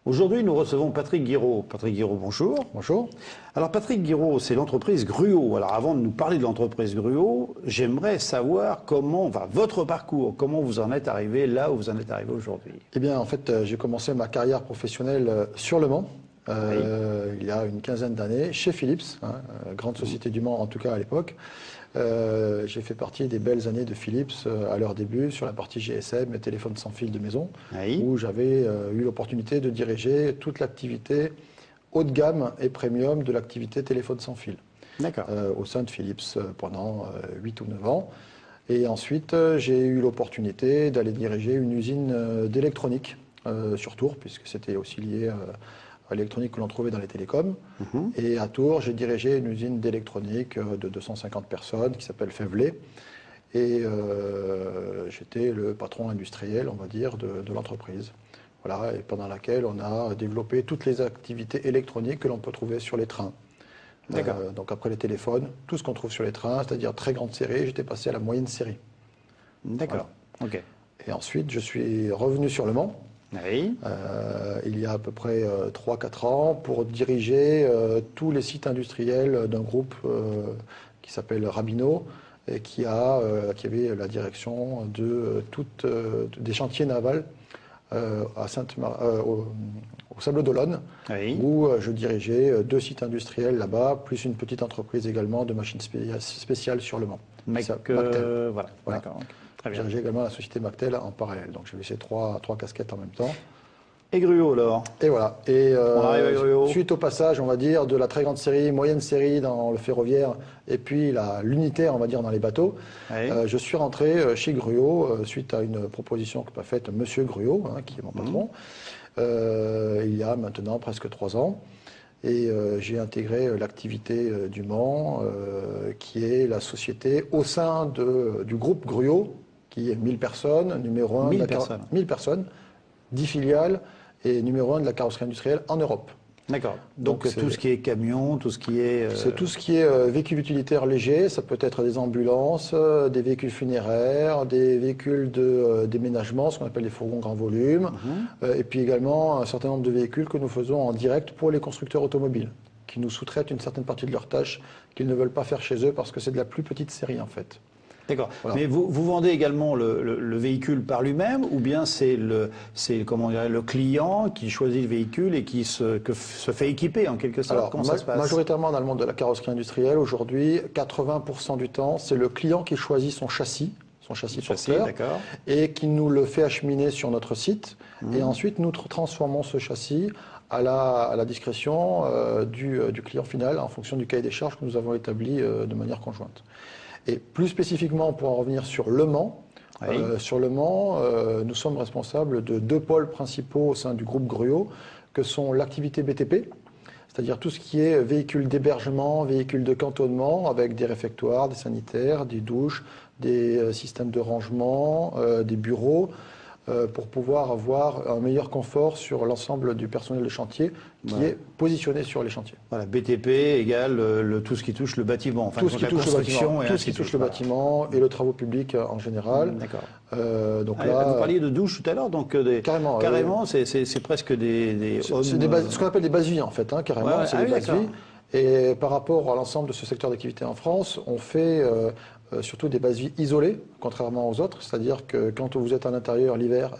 Aujourd'hui, nous recevons Patrick Guiraud. Patrick Guiraud, bonjour. Bonjour. Alors, Patrick Guiraud, c'est l'entreprise Gruau. Alors, avant de nous parler de l'entreprise Gruau, j'aimerais savoir comment va votre parcours, comment vous en êtes arrivé là où vous en êtes arrivé aujourd'hui. Eh bien, en fait, j'ai commencé ma carrière professionnelle sur Le Mans, il y a une quinzaine d'années, chez Philips, grande société du Mans en tout cas à l'époque. J'ai fait partie des belles années de Philips à leur début sur la partie GSM, les téléphones sans fil de maison, où j'avais eu l'opportunité de diriger toute l'activité haut de gamme et premium de l'activité téléphone sans fil. D'accord. Au sein de Philips pendant 8 ou 9 ans. Et ensuite, j'ai eu l'opportunité d'aller diriger une usine d'électronique sur Tours, puisque c'était aussi lié à l'électronique que l'on trouvait dans les télécoms. Et à Tours, j'ai dirigé une usine d'électronique de 250 personnes qui s'appelle Fevlé. Et j'étais le patron industriel, on va dire, de l'entreprise. Voilà, et pendant laquelle on a développé toutes les activités électroniques que l'on peut trouver sur les trains. Donc après les téléphones, tout ce qu'on trouve sur les trains, c'est-à-dire très grande série, j'étais passé à la moyenne série. D'accord. Voilà. Ok. Et ensuite, je suis revenu sur Le Mans. Oui. Il y a à peu près 3-4 ans pour diriger tous les sites industriels d'un groupe qui s'appelle Rabino et qui avait la direction de des chantiers navals à au Sable d'Olonne, où je dirigeais 2 sites industriels là-bas, plus une petite entreprise également de machines spéciales sur Le Mans. Mactel. Voilà. D'accord. Je dirigeais également la société Mactel en parallèle. Donc j'avais ces trois casquettes en même temps. Et Gruau alors? Et voilà. Et on arrive à Gruau. Suite au passage, on va dire, de la très grande série, moyenne série dans le ferroviaire, et puis l'unitaire, on va dire, dans les bateaux, je suis rentré chez Gruau suite à une proposition que m'a faite Monsieur Gruau, qui est mon patron, il y a maintenant presque 3 ans. Et j'ai intégré l'activité du Mans, qui est la société au sein du groupe Gruau, qui est 1000 personnes, numéro 1 1000 personnes, 10 filiales et numéro 1 de la carrosserie industrielle en Europe. D'accord. Donc tout ce qui est camion, tout ce qui est... C'est tout ce qui est véhicules utilitaires légers, ça peut être des ambulances, des véhicules funéraires, des véhicules de déménagement, ce qu'on appelle les fourgons grand volume, et puis également un certain nombre de véhicules que nous faisons en direct pour les constructeurs automobiles, qui nous sous-traitent une certaine partie de leurs tâches qu'ils ne veulent pas faire chez eux parce que c'est de la plus petite série en fait. D'accord. Voilà. Mais vous vendez également le véhicule par lui-même ou bien c'est le client qui choisit le véhicule et qui se fait équiper en quelque sorte? Alors, comment ça se passe? Majoritairement dans le monde de la carrosserie industrielle, aujourd'hui, 80% du temps, c'est le client qui choisit son châssis porteur, et qui nous le fait acheminer sur notre site. Et ensuite, nous transformons ce châssis à la discrétion du client final en fonction du cahier des charges que nous avons établi de manière conjointe. Et plus spécifiquement, pour en revenir sur Le Mans, sur Le Mans, nous sommes responsables de 2 pôles principaux au sein du groupe Gruau, que sont l'activité BTP, c'est-à-dire tout ce qui est véhicules d'hébergement, véhicules de cantonnement, avec des réfectoires, des sanitaires, des douches, des systèmes de rangement, des bureaux, pour pouvoir avoir un meilleur confort sur l'ensemble du personnel de chantier qui est positionné sur les chantiers. Voilà, BTP égale tout ce qui touche le bâtiment. Enfin, tout ce qui touche le bâtiment et le travaux publics en général. D'accord. Donc là, vous parliez de douche tout à l'heure, donc carrément, c'est presque des ce qu'on appelle des bases-vie en fait, carrément, c'est des bases-vie. Et par rapport à l'ensemble de ce secteur d'activité en France, on fait surtout des bases-vie isolées, contrairement aux autres. C'est-à-dire que quand vous êtes à l'intérieur l'hiver,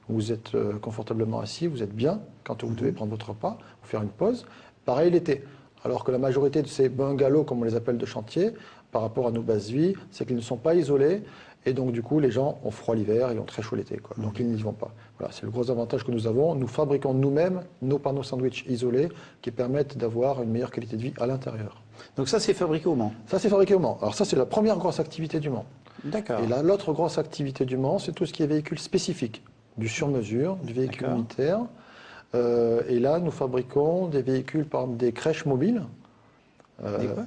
vous êtes confortablement assis, vous êtes bien. Quand vous devez prendre votre repas, ou faire une pause. Pareil l'été. Alors que la majorité de ces bungalows, comme on les appelle de chantier, par rapport à nos bases-vie, c'est qu'ils ne sont pas isolés. Et donc, du coup, les gens ont froid l'hiver et ont très chaud l'été. Donc, ils n'y vont pas. Voilà, c'est le gros avantage que nous avons. Nous fabriquons nous-mêmes nos panneaux sandwich isolés qui permettent d'avoir une meilleure qualité de vie à l'intérieur. Donc ça, c'est fabriqué au Mans? Ça, c'est fabriqué au Mans. Alors ça, c'est la première grosse activité du Mans. D'accord. Et l'autre grosse activité du Mans, c'est tout ce qui est véhicule spécifique, du sur-mesure, du véhicule unitaire. Et là, nous fabriquons des véhicules, par exemple, des crèches mobiles.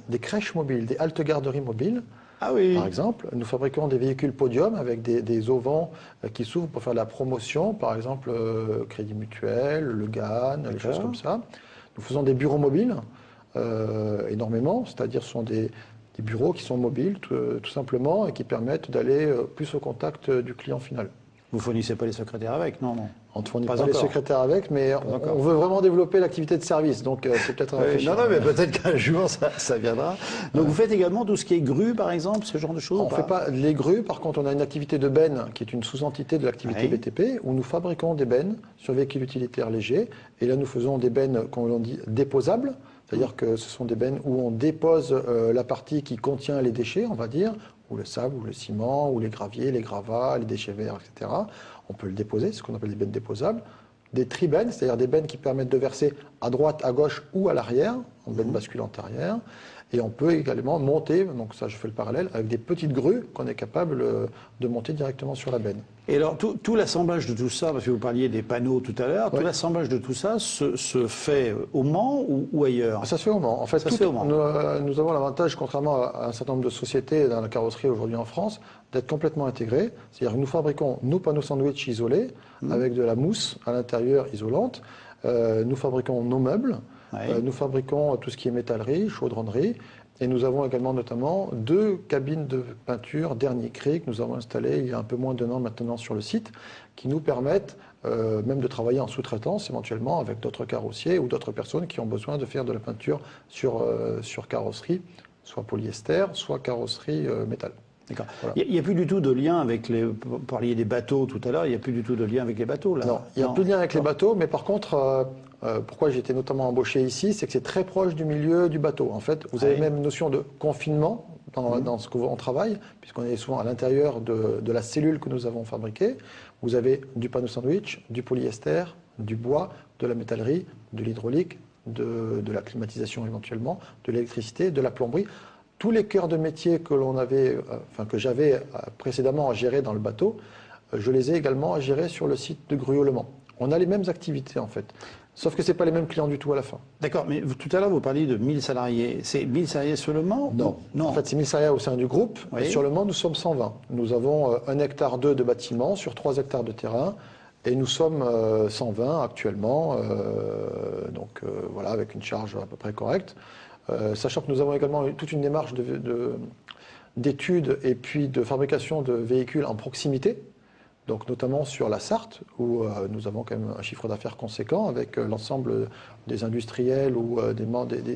Des crèches mobiles, des haltes garderies mobiles. Ah oui. Par exemple, nous fabriquons des véhicules podium avec des auvents qui s'ouvrent pour faire de la promotion, par exemple Crédit Mutuel, Le GAN, des choses comme ça. Nous faisons des bureaux mobiles, énormément, c'est-à-dire ce sont des bureaux qui sont mobiles tout simplement et qui permettent d'aller plus au contact du client final. Vous ne fournissez pas les secrétaires avec, non? On ne fournit pas les secrétaires avec, mais on veut vraiment développer l'activité de service, donc c'est peut-être un réfléchir. Non, mais peut-être qu'un jour ça viendra. Donc vous faites également tout ce qui est grue, par exemple, ce genre de choses? On ne fait pas les grues, par contre on a une activité de benne qui est une sous-entité de l'activité BTP, où nous fabriquons des bennes sur véhicules utilitaires légers, et là nous faisons des bennes, comme on dit, déposables, c'est-à-dire que ce sont des bennes où on dépose la partie qui contient les déchets, on va dire, ou le sable, ou le ciment, ou les graviers, les gravats, les déchets verts, etc. On peut le déposer, c'est ce qu'on appelle des bennes déposables. Des tribennes, c'est-à-dire des bennes qui permettent de verser à droite, à gauche ou à l'arrière, en benne basculante arrière. Et on peut également monter, donc ça je fais le parallèle, avec des petites grues qu'on est capable de monter directement sur la benne. Et alors tout l'assemblage de tout ça, parce que vous parliez des panneaux tout à l'heure, tout l'assemblage de tout ça se fait au Mans ou ailleurs? Ça se fait au Mans. En fait, nous avons l'avantage, contrairement à un certain nombre de sociétés dans la carrosserie aujourd'hui en France, d'être complètement intégrés. C'est-à-dire que nous fabriquons nos panneaux sandwich isolés, avec de la mousse à l'intérieur isolante. Nous fabriquons nos meubles. Nous fabriquons tout ce qui est métallerie, chaudronnerie, et nous avons également notamment 2 cabines de peinture dernier cri que nous avons installées il y a un peu moins d'1 an maintenant sur le site, qui nous permettent même de travailler en sous-traitance éventuellement avec d'autres carrossiers ou d'autres personnes qui ont besoin de faire de la peinture sur carrosserie, soit polyester, soit carrosserie métal. D'accord. Voilà. Il n'y a plus du tout de lien avec les... Vous parliez des bateaux tout à l'heure, il n'y a plus du tout de lien avec les bateaux là? Non, il n'y a plus de lien avec les bateaux, mais par contre, pourquoi j'ai été notamment embauché ici, c'est que c'est très proche du milieu du bateau. En fait, vous avez même une notion de confinement dans ce qu'on travaille, puisqu'on est souvent à l'intérieur de la cellule que nous avons fabriquée. Vous avez du panneau sandwich, du polyester, du bois, de la métallerie, de l'hydraulique, de la climatisation éventuellement, de l'électricité, de la plomberie. Tous les cœurs de métier que j'avais précédemment à gérer dans le bateau, je les ai également à gérer sur le site de Gruau Le Mans. On a les mêmes activités en fait, sauf que ce n'est pas les mêmes clients du tout à la fin. D'accord, mais tout à l'heure vous parliez de 1000 salariés. C'est 1000 salariés sur Le Mans? Non. En fait c'est 1000 salariés au sein du groupe. Et sur Le Mans nous sommes 120. Nous avons 1,2 hectare de bâtiments sur 3 hectares de terrain. Et nous sommes 120 actuellement, voilà, avec une charge à peu près correcte. Sachant que nous avons également toute une démarche d'études et puis de fabrication de véhicules en proximité, donc notamment sur la Sarthe, où nous avons quand même un chiffre d'affaires conséquent avec l'ensemble des industriels ou des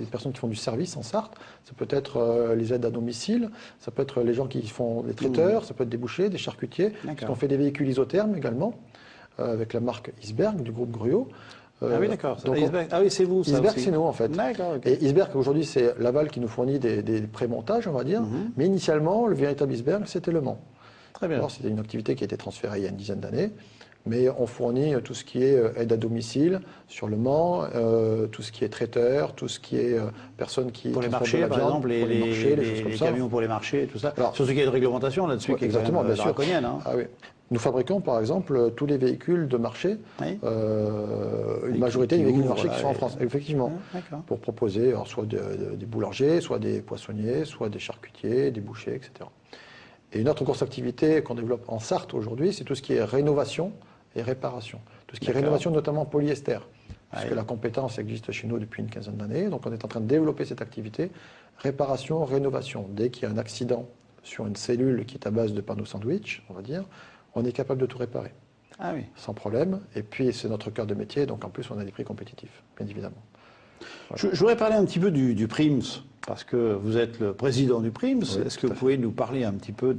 personnes qui font du service en Sarthe. Ça peut être les aides à domicile, ça peut être les gens qui font des traiteurs, ça peut être des bouchers, des charcutiers, parce qu'on fait des véhicules isothermes également, avec la marque Isberg du groupe Gruau. Ah oui, d'accord. Ah oui, c'est vous, ça Isberg, aussi. c'est nous, en fait. D'accord, okay. Et Isberg, aujourd'hui, c'est Laval qui nous fournit des pré-montages, on va dire. Mais initialement, le véritable Isberg, c'était Le Mans. Très bien. Alors, c'était une activité qui a été transférée il y a une dizaine d'années. Mais on fournit tout ce qui est aide à domicile sur Le Mans, tout ce qui est traiteur, tout ce qui est personnes qui... Pour les marchés, par exemple, les camions pour les marchés et tout ça. Alors, surtout qu'il y a une réglementation là-dessus qui est exactement, bien sûr. draconienne. Hein. Ah oui. Nous fabriquons par exemple tous les véhicules de marché, une majorité des véhicules de marché qui sont en France, effectivement, pour proposer alors, soit des boulangers, soit des poissonniers, soit des charcutiers, des bouchers, etc. Et une autre grosse activité qu'on développe en Sarthe aujourd'hui, c'est tout ce qui est rénovation et réparation. Tout ce qui est rénovation, notamment polyester, puisque la compétence existe chez nous depuis une quinzaine d'années, donc on est en train de développer cette activité. Réparation, rénovation, dès qu'il y a un accident sur une cellule qui est à base de panneaux sandwich, on va dire, on est capable de tout réparer, sans problème. Et puis, c'est notre cœur de métier, donc en plus, on a des prix compétitifs, bien évidemment. Voilà. Je voudrais parler un petit peu du PRIMS, parce que vous êtes le président du PRIMS. Oui, est-ce que vous pouvez nous parler un petit peu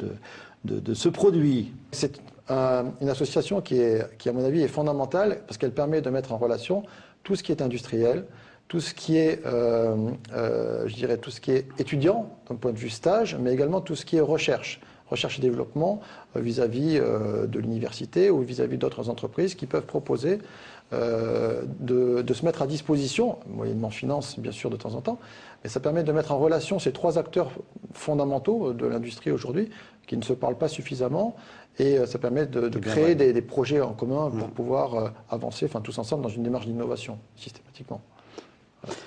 de ce produit? C'est une association qui, à mon avis, est fondamentale, parce qu'elle permet de mettre en relation tout ce qui est industriel, tout ce qui est, je dirais, tout ce qui est étudiant, d'un point de vue stage, mais également tout ce qui est recherche et développement vis-à-vis de l'université ou vis-à-vis d'autres entreprises qui peuvent proposer de se mettre à disposition, moyennement finance bien sûr de temps en temps, mais ça permet de mettre en relation ces 3 acteurs fondamentaux de l'industrie aujourd'hui qui ne se parlent pas suffisamment et ça permet de créer des projets en commun pour pouvoir avancer tous ensemble dans une démarche d'innovation systématiquement. Voilà.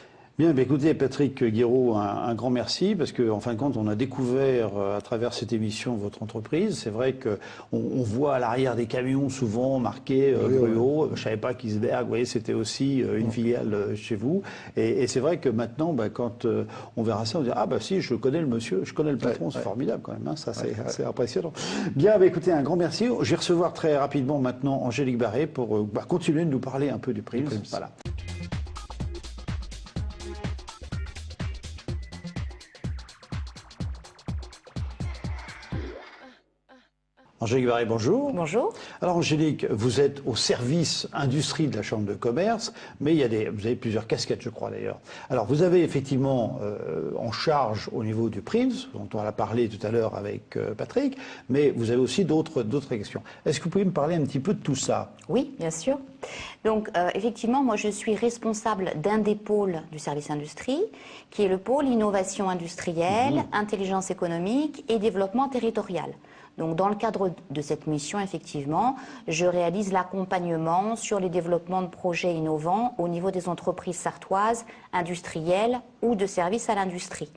Bien, écoutez, Patrick Guiraud, un grand merci, parce qu'en fin de compte, on a découvert à travers cette émission votre entreprise. C'est vrai qu'on voit à l'arrière des camions souvent marqué Gruau. Je ne savais pas qu'Isberg, vous voyez, c'était aussi une filiale chez vous. Et c'est vrai que maintenant, quand on verra ça, on dira, ah bah si, je connais le monsieur, je connais le patron, c'est formidable quand même, hein, ça c'est impressionnant. Bien, écoutez, un grand merci. Je vais recevoir très rapidement maintenant Angélique Barré pour continuer de nous parler un peu du Prims. Voilà. Angélique Barré, bonjour. Bonjour. Alors Angélique, vous êtes au service industrie de la Chambre de commerce, mais vous avez plusieurs casquettes, je crois d'ailleurs. Alors vous avez effectivement en charge au niveau du Prims, dont on a parlé tout à l'heure avec Patrick, mais vous avez aussi d'autres questions. Est-ce que vous pouvez me parler un petit peu de tout ça? Oui, bien sûr. Donc effectivement, moi je suis responsable d'un des pôles du service industrie, qui est le pôle innovation industrielle, intelligence économique et développement territorial. Donc, dans le cadre de cette mission, effectivement, je réalise l'accompagnement sur les développements de projets innovants au niveau des entreprises sartoises, industrielles ou de services à l'industrie.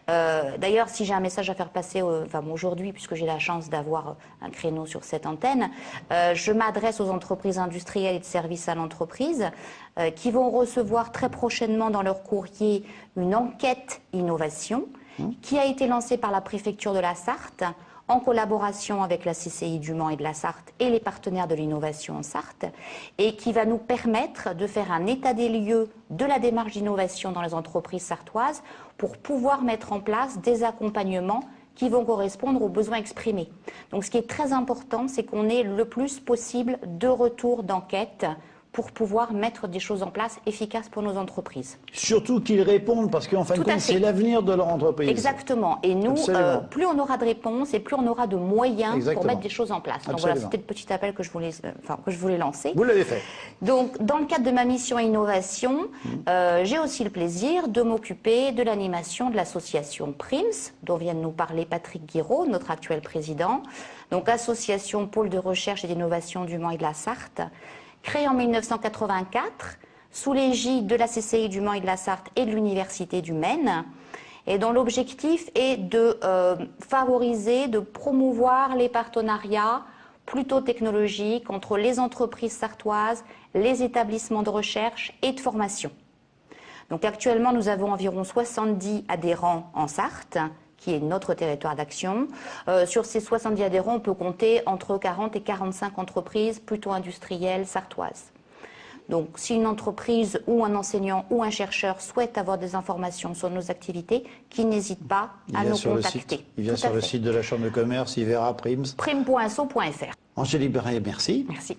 D'ailleurs, si j'ai un message à faire passer aujourd'hui, puisque j'ai la chance d'avoir un créneau sur cette antenne, je m'adresse aux entreprises industrielles et de services à l'entreprise qui vont recevoir très prochainement dans leur courrier une enquête innovation qui a été lancée par la préfecture de la Sarthe en collaboration avec la CCI du Mans et de la Sarthe et les partenaires de l'innovation en Sarthe, et qui va nous permettre de faire un état des lieux de la démarche d'innovation dans les entreprises sartoises pour pouvoir mettre en place des accompagnements qui vont correspondre aux besoins exprimés. Donc ce qui est très important, c'est qu'on ait le plus possible de retours d'enquête pour pouvoir mettre des choses en place efficaces pour nos entreprises. Surtout qu'ils répondent, parce qu'en fin de compte, c'est l'avenir de leur entreprise. Exactement. Et nous, plus on aura de réponses et plus on aura de moyens pour mettre des choses en place. Donc voilà, c'était le petit appel que je voulais lancer. Vous l'avez fait. Donc, dans le cadre de ma mission innovation, j'ai aussi le plaisir de m'occuper de l'animation de l'association Prims, dont vient de nous parler Patrick Guiraud, notre actuel président. Donc, association Pôle de recherche et d'innovation du Mans et de la Sarthe, créée en 1984, sous l'égide de la CCI du Mans et de la Sarthe et de l'Université du Maine, et dont l'objectif est de favoriser, de promouvoir les partenariats plutôt technologiques entre les entreprises sartoises, les établissements de recherche et de formation. Donc actuellement, nous avons environ 70 adhérents en Sarthe, qui est notre territoire d'action. Sur ces 70 adhérents, on peut compter entre 40 et 45 entreprises plutôt industrielles sartoises. Donc, si une entreprise ou un enseignant ou un chercheur souhaite avoir des informations sur nos activités, qu'il n'hésite pas à nous contacter. Il vient sur le site de la Chambre de commerce, il verra Prims. Prim.so.fr. Angélique Barré, merci. Merci.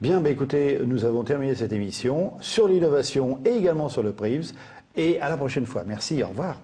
Bien, écoutez, nous avons terminé cette émission sur l'innovation et également sur le Prims. Et à la prochaine fois. Merci, au revoir.